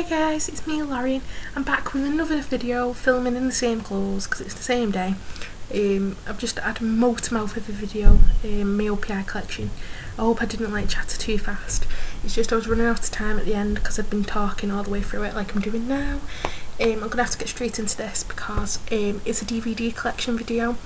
Hey guys, it's me Lauren. I'm back with another video filming in the same clothes because it's the same day. I've just had a mouth of a video, my OPI collection. I hope I didn't chatter too fast. It's just I was running out of time at the end because I've been talking all the way through it like I'm doing now. I'm going to have to get straight into this because it's a DVD collection video.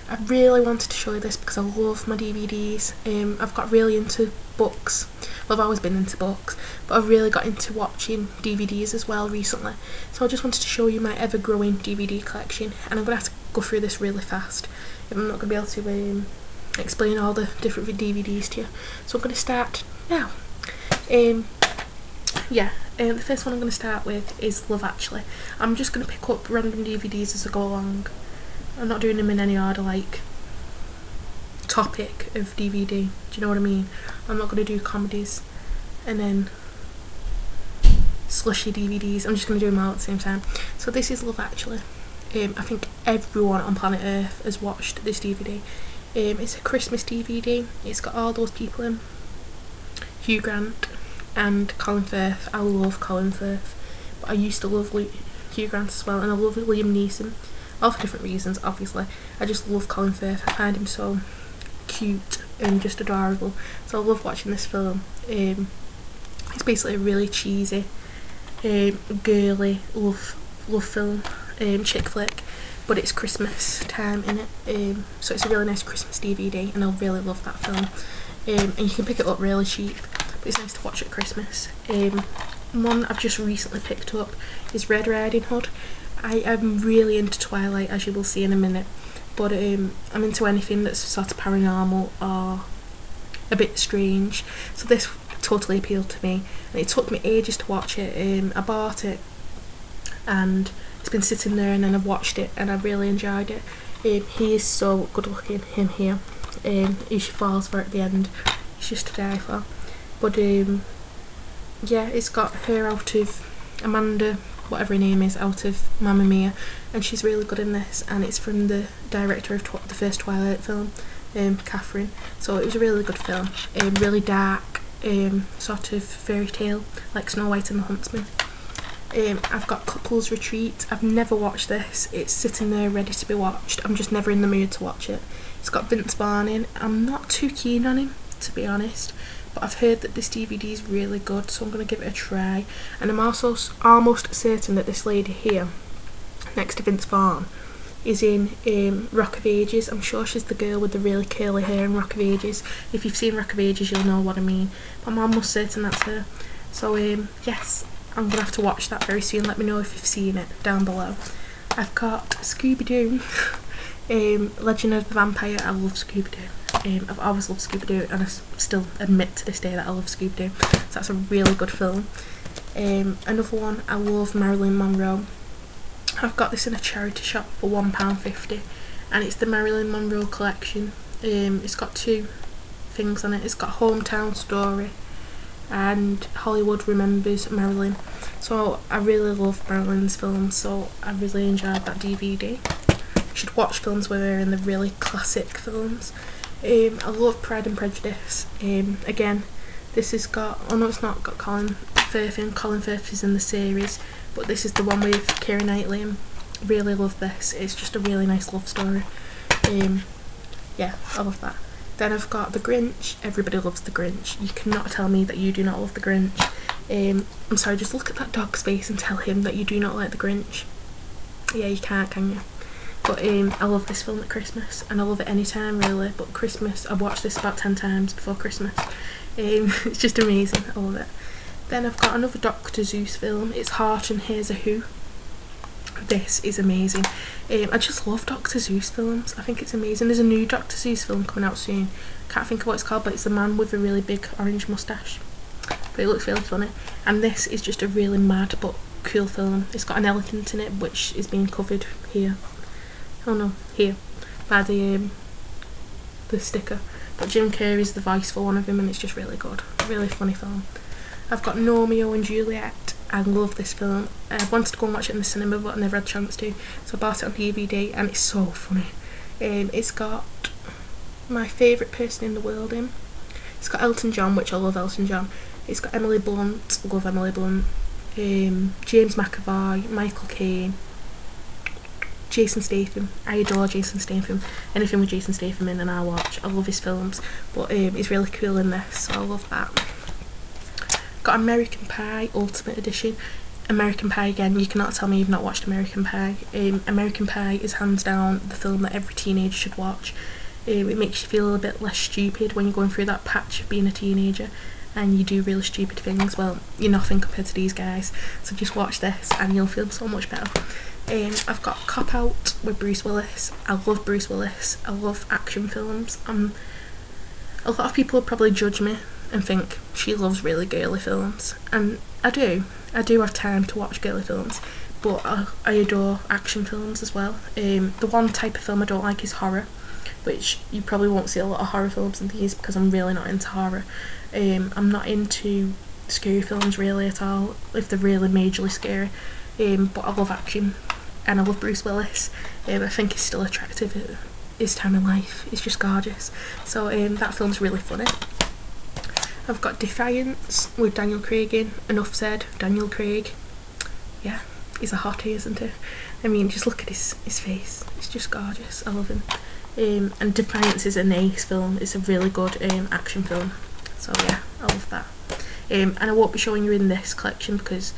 I really wanted to show you this because I love my DVDs. I've got really into books. Well, I've always been into books, but I've really got into watching DVDs as well recently. So I just wanted to show you my ever-growing DVD collection, and I'm going to have to go through this really fast. I'm not going to be able to explain all the different DVDs to you. So I'm going to start now. The first one I'm going to start with is Love Actually. I'm just going to pick up random DVDs as I go along. I'm not doing them in any order, like topic of DVD, do you know what I mean? I'm not going to do comedies and then slushy DVDs. I'm just going to do them all at the same time. So this is Love Actually. I think everyone on planet Earth has watched this DVD. It's a Christmas DVD. It's got all those people in. Hugh Grant and Colin Firth. I love Colin Firth, but I used to love Hugh Grant as well, and I love Liam Neeson. All for different reasons, obviously. I just love Colin Firth. I find him so cute and just adorable. So I love watching this film. It's basically a really cheesy, girly love film, chick flick, but it's Christmas time in it. So it's a really nice Christmas DVD, and I really love that film. And you can pick it up really cheap, but it's nice to watch at Christmas. One I've just recently picked up is Red Riding Hood. I am really into Twilight, as you will see in a minute, but I'm into anything that's sort of paranormal or a bit strange, so this totally appealed to me, and it took me ages to watch it. I bought it and it's been sitting there, and then I've watched it and I really enjoyed it. He is so good looking, him here. He falls for it at the end. He's just to die for. But yeah, it's got her out of Amanda, whatever her name is, out of Mamma Mia, and she's really good in this, and it's from the director of the first Twilight film, Catherine. So it was a really good film, really dark, sort of fairy tale, like Snow White and the Huntsman. I've got Couples Retreat. I've never watched this. It's sitting there ready to be watched. I'm just never in the mood to watch it. It's got Vince Vaughn in. I'm not too keen on him, to be honest, but I've heard that this DVD is really good, so I'm going to give it a try. And I'm also almost certain that this lady here, next to Vince Vaughn, is in Rock of Ages. I'm sure she's the girl with the really curly hair in Rock of Ages. If you've seen Rock of Ages, you'll know what I mean. But I'm almost certain that's her. So yes, I'm going to have to watch that very soon. Let me know if you've seen it down below. I've got Scooby-Doo. Legend of the Vampire. I love Scooby-Doo. I've always loved Scooby-Doo, and I still admit to this day that I love Scooby-Doo. So that's a really good film. Another one, I love Marilyn Monroe. I've got this in a charity shop for £1.50, and it's the Marilyn Monroe collection. It's got two things on it. It's got Hometown Story and Hollywood Remembers Marilyn. So I really love Marilyn's films, so I really enjoyed that DVD. You should watch films with her in the really classic films. I love Pride and Prejudice. Again, this has got, oh no, it's not got Colin Firth in. Colin Firth is in the series, but this is the one with Keira Knightley. Really love this. It's just a really nice love story. Yeah, I love that. Then I've got The Grinch. Everybody loves The Grinch. You cannot tell me that you do not love The Grinch. I'm sorry, just look at that dog's face and tell him that you do not like The Grinch. Yeah, you can't, can you? But I love this film at Christmas, and I love it anytime really, but Christmas, I've watched this about 10 times before Christmas. It's just amazing, I love it. Then I've got another Dr. Seuss film. It's Heart and Here's a Who. This is amazing. I just love Dr. Seuss films. I think it's amazing. There's a new Dr. Seuss film coming out soon. Can't think of what it's called, but it's the man with a really big orange moustache. But it looks really funny. And this is just a really mad but cool film. It's got an elephant in it, which is being covered here. Oh no, here, by the sticker. But Jim Carrey's the voice for one of them, and it's just really good. Really funny film. I've got Romeo and Juliet. I love this film. I wanted to go and watch it in the cinema, but I never had a chance to, so I bought it on DVD, and it's so funny. It's got my favourite person in the world in. It's got Elton John, which I love Elton John. It's got Emily Blunt, love Emily Blunt. James McAvoy, Michael Caine, Jason Statham. I adore Jason Statham. Anything with Jason Statham in and I watch. I love his films, but he's really cool in this, so I love that. Got American Pie Ultimate Edition. American Pie again, you cannot tell me you've not watched American Pie. American Pie is hands down the film that every teenager should watch. It makes you feel a bit less stupid when you're going through that patch of being a teenager and you do really stupid things. Well, you're nothing compared to these guys, so just watch this and you'll feel so much better. I've got Cop Out with Bruce Willis. I love Bruce Willis. I love action films. A lot of people will probably judge me and think she loves really girly films, and I do have time to watch girly films, but I adore action films as well. The one type of film I don't like is horror, which you probably won't see a lot of horror films in these because I'm really not into horror. I'm not into scary films really at all, if they're really majorly scary, but I love action and I love Bruce Willis. I think he's still attractive at his time in life. He's just gorgeous, so that film's really funny. I've got Defiance with Daniel Craig in. Enough said, Daniel Craig. Yeah, he's a hottie, isn't he? I mean, just look at his face. It's just gorgeous. I love him. And Defiance is an ace film. It's a really good action film. So yeah, I love that. And I won't be showing you in this collection because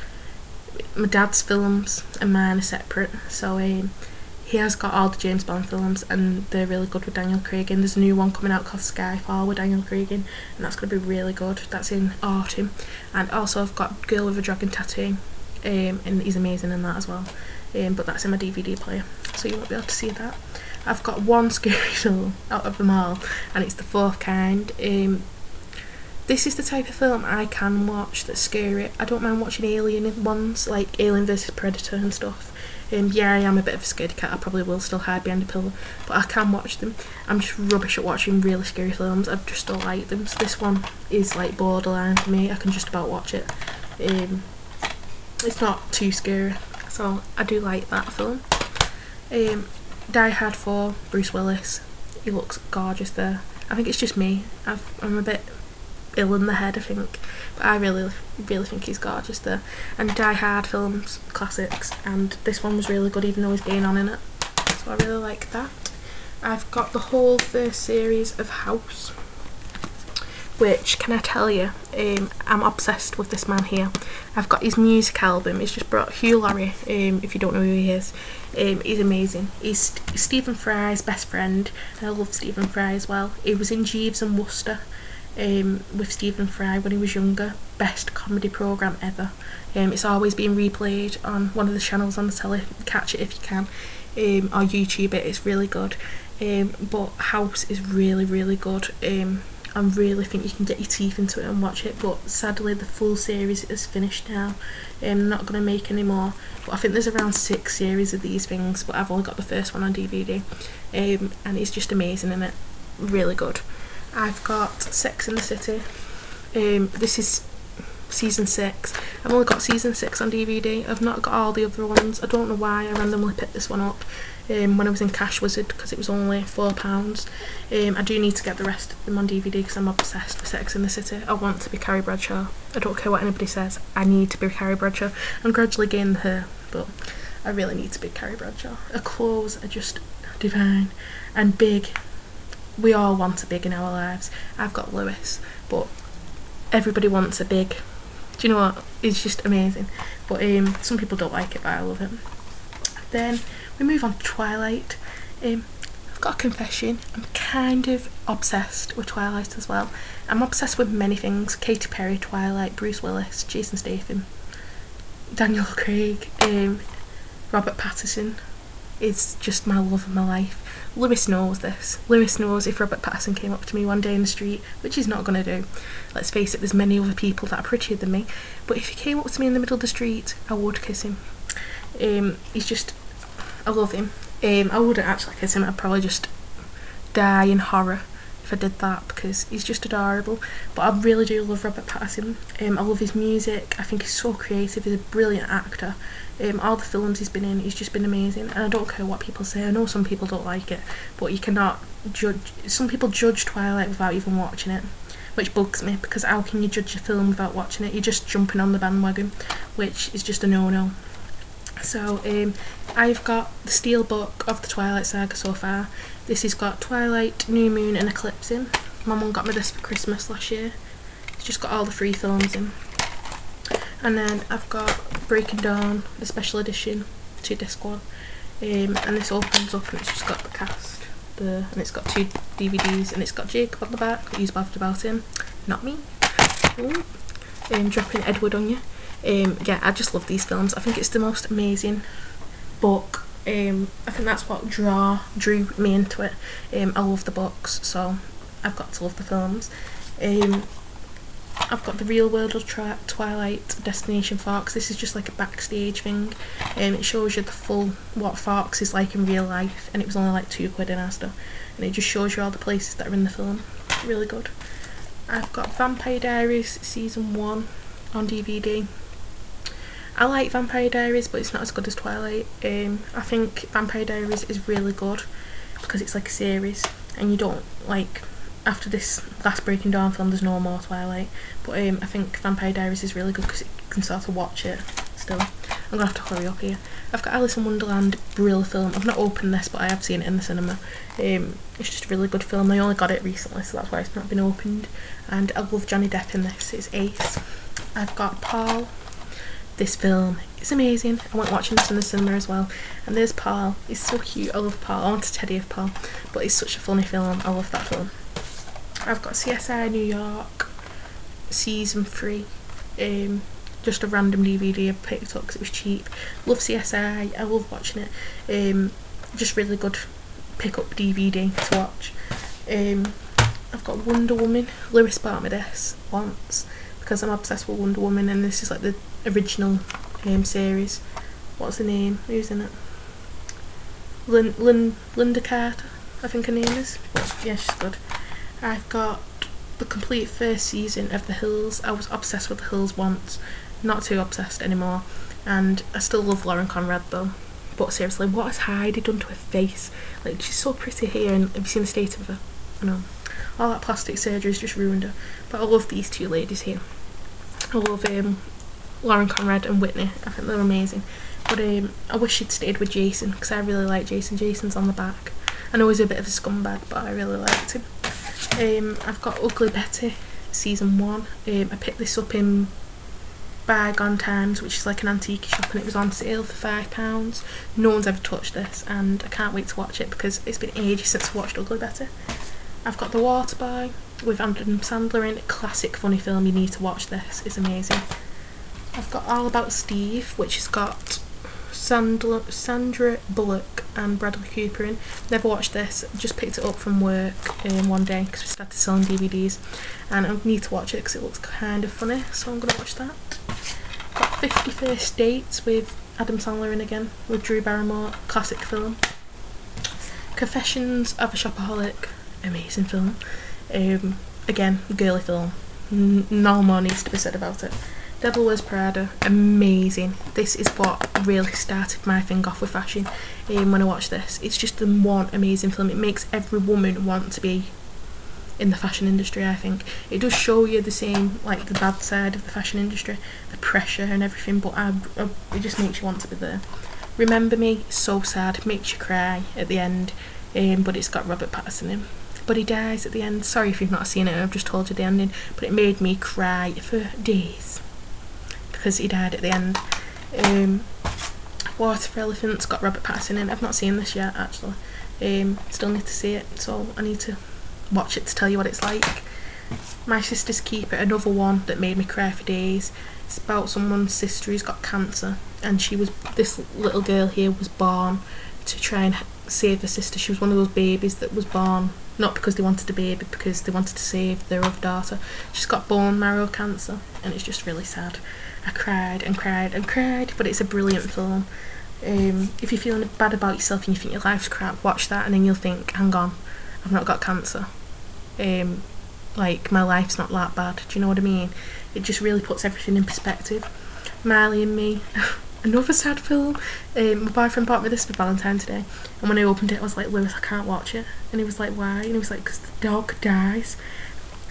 my dad's films and mine are separate. So he has got all the James Bond films and they're really good with Daniel Craig, and there's a new one coming out called Skyfall with Daniel Craig in, and that's going to be really good. That's in autumn. And also I've got Girl with a Dragon Tattoo, and he's amazing in that as well, but that's in my DVD player, so you won't be able to see that. I've got one scary film out of them all, and it's The Fourth Kind. This is the type of film I can watch that's scary. I don't mind watching alien ones, like Alien vs Predator and stuff. Yeah, I am a bit of a scaredy cat. I probably will still hide behind a pillow, but I can watch them. I'm just rubbish at watching really scary films. I just don't like them. So this one is like borderline for me. I can just about watch it. It's not too scary, so I do like that film. Die Hard 4, Bruce Willis. He looks gorgeous there. I think it's just me. I'm a bit ill in the head, I think, but I really think he's gorgeous there. And Die Hard films, classics, and this one was really good even though he's getting on in it, so I really like that. I've got the whole first series of House, which, can I tell you, I'm obsessed with this man here. I've got his music album. He's just brought Hugh Laurie, if you don't know who he is. He's amazing. He's Stephen Fry's best friend, and I love Stephen Fry as well. He was in Jeeves and Wooster with Stephen Fry when he was younger. Best comedy programme ever. It's always being replayed on one of the channels on the telly. Catch it if you can, or YouTube it. It's really good. But House is really good. I really think you can get your teeth into it and watch it, but sadly the full series is finished now. I'm not going to make any more, but I think there's around 6 series of these things, but I've only got the first one on DVD, and it's just amazing, isn't it? Really good. I've got Sex and the City. This is season 6. I've only got season 6 on DVD. I've not got all the other ones. I don't know why I randomly picked this one up when I was in Cash Wizard because it was only £4. I do need to get the rest of them on DVD because I'm obsessed with Sex and the City. I want to be Carrie Bradshaw. I don't care what anybody says. I need to be Carrie Bradshaw. I'm gradually gaining the hair, but I really need to be Carrie Bradshaw. Her clothes are just divine and big. We all want a big in our lives. I've got Lewis, but everybody wants a big. Do you know what? It's just amazing. But some people don't like it, but I love it. Then we move on to Twilight. I've got a confession. I'm kind of obsessed with Twilight as well. I'm obsessed with many things. Katy Perry, Twilight, Bruce Willis, Jason Statham, Daniel Craig, Robert Pattinson is just my love of my life. Lewis knows this. Lewis knows if Robert Pattinson came up to me one day in the street, which he's not going to do. Let's face it, there's many other people that are prettier than me. But if he came up to me in the middle of the street, I would kiss him. He's just... I love him. I wouldn't actually kiss him. I'd probably just die in horror if I did that because he's just adorable. But I really do love Robert Pattinson. I love his music. I think he's so creative. He's a brilliant actor. All the films he's been in, he's just been amazing, and I don't care what people say. I know some people don't like it, but you cannot judge. Some people judge Twilight without even watching it, which bugs me, because how can you judge a film without watching it? You're just jumping on the bandwagon, which is just a no-no. So I've got the steelbook of the Twilight Saga so far. This has got Twilight, New Moon and Eclipse in. My mum got me this for Christmas last year. It's just got all the free films in. And then I've got Breaking Dawn, the special edition, 2-disc one. And this opens up and it's just got the cast. And it's got 2 DVDs and it's got Jacob on the back that you's bothered about him. Not me. Ooh. Dropping Edward on you. Yeah, I just love these films. I think it's the most amazing book. I think that's what drew me into it. I love the books, so I've got to love the films. I've got the Real World of Twilight Destination Forks. This is just like a backstage thing. It shows you the full what Forks is like in real life, and it was only like £2 in Asda, and it just shows you all the places that are in the film. Really good. I've got Vampire Diaries season 1 on DVD. I like Vampire Diaries, but it's not as good as Twilight. I think Vampire Diaries is really good because it's like a series, and you don't like, after this last Breaking Dawn film there's no more Twilight, but I think Vampire Diaries is really good because you can sort of watch it still. I'm gonna have to hurry up here. I've got Alice in Wonderland, brilliant film. I've not opened this, but I have seen it in the cinema. It's just a really good film. I only got it recently, so that's why it's not been opened. And I love Johnny Depp in this. It's ace. I've got Paul. This film is amazing. I went watching this in the cinema as well, and there's Paul. He's so cute. I love Paul. I want a teddy of Paul, but it's such a funny film. I love that film. I've got CSI New York season 3, just a random DVD I picked up because it was cheap. Love CSI. I love watching it. Just really good pick up DVD to watch. I've got Wonder Woman. Lewis bought me this once because I'm obsessed with Wonder Woman, and this is like the original series. What's the name? Who's in it? Linda Carter, I think her name is. But yeah, she's good. I've got the complete first season of The Hills. I was obsessed with The Hills once, not too obsessed anymore, and I still love Lauren Conrad though. But seriously, what has Heidi done to her face? Like, she's so pretty here, and have you seen the state of her? I know. All that plastic surgery has just ruined her. But I love these 2 ladies here. I love Lauren Conrad and Whitney. I think they're amazing. But I wish she'd stayed with Jason, because I really like Jason. Jason's on the back. I know he's a bit of a scumbag, but I really liked him. I've got Ugly Betty season 1. I picked this up in Bygone Times, which is like an antique shop, and it was on sale for £5. No one's ever touched this, and I can't wait to watch it because it's been ages since I watched Ugly Betty. I've got The Waterboy with Adam Sandler in. Classic funny film. You need to watch this. It's amazing. I've got All About Steve, which has got Sandra Bullock and Bradley Cooper in. Never watched this. Just picked it up from work one day because we started selling DVDs, and I need to watch it because it looks kind of funny, so I'm going to watch that. Got 50 First Dates with Adam Sandler in again, with Drew Barrymore. Classic film. Confessions of a Shopaholic. Amazing film. Again, girly film. No more needs to be said about it. Devil Wears Prada. Amazing. This is what really started my thing off with fashion. When I watched this, it's just the one amazing film. It makes every woman want to be in the fashion industry, I think. It does show you the same, like the bad side of the fashion industry, the pressure and everything, but it just makes you want to be there. Remember Me, so sad, makes you cry at the end, but it's got Robert Pattinson in. But he dies at the end. Sorry if you've not seen it, I've just told you the ending, but it made me cry for days because he died at the end. Water for Elephants got Robert Pattinson in. I've not seen this yet actually. Still need to see it, so I need to watch it to tell you what it's like. My Sister's Keeper, another one that made me cry for days. It's about someone's sister who's got cancer, and this little girl here was born to try and save her sister. She was one of those babies that was born not because they wanted a baby, because they wanted to save their other daughter. She's got bone marrow cancer, and it's just really sad. I cried and cried and cried, but it's a brilliant film. If you're feeling bad about yourself and you think your life's crap, watch that, and then you'll think, hang on, I've not got cancer. Like, my life's not that bad. Do you know what I mean? It just really puts everything in perspective. Marley and Me, another sad film. My boyfriend bought me this for Valentine's Day, and when I opened it I was like, Lewis, I can't watch it. And he was like, why? And he was like, because the dog dies.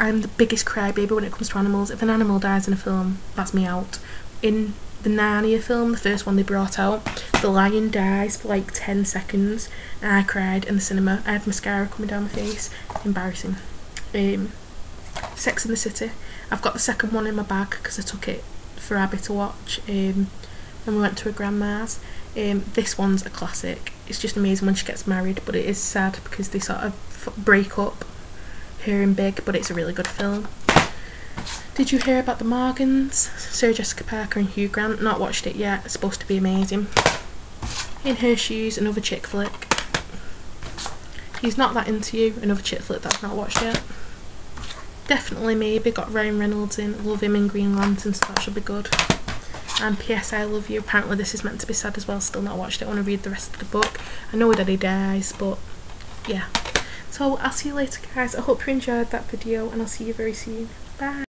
I'm the biggest crybaby when it comes to animals. If an animal dies in a film, that's me out. In the Narnia film, the first one they brought out, the lion dies for like 10 seconds and I cried in the cinema. I had mascara coming down my face. Embarrassing. Sex and the City. I've got the second one in my bag because I took it for Abby to watch when we went to her grandma's. This one's a classic. It's just amazing when she gets married, but it is sad because they sort of break up, her and Big, but it's a really good film. Did you hear about the Morgans? Sarah Jessica Parker and Hugh Grant. Not watched it yet. It's supposed to be amazing. In Her Shoes, another chick flick. He's Not That Into You, another chick flick that I've not watched yet. Definitely Maybe, got Ryan Reynolds in. Love him in Green Lantern, so that should be good. And P.S. I Love You. Apparently this is meant to be sad as well. Still not watched it. I want to read the rest of the book. I know that he dies, but yeah. So I'll see you later, guys. I hope you enjoyed that video and I'll see you very soon. Bye.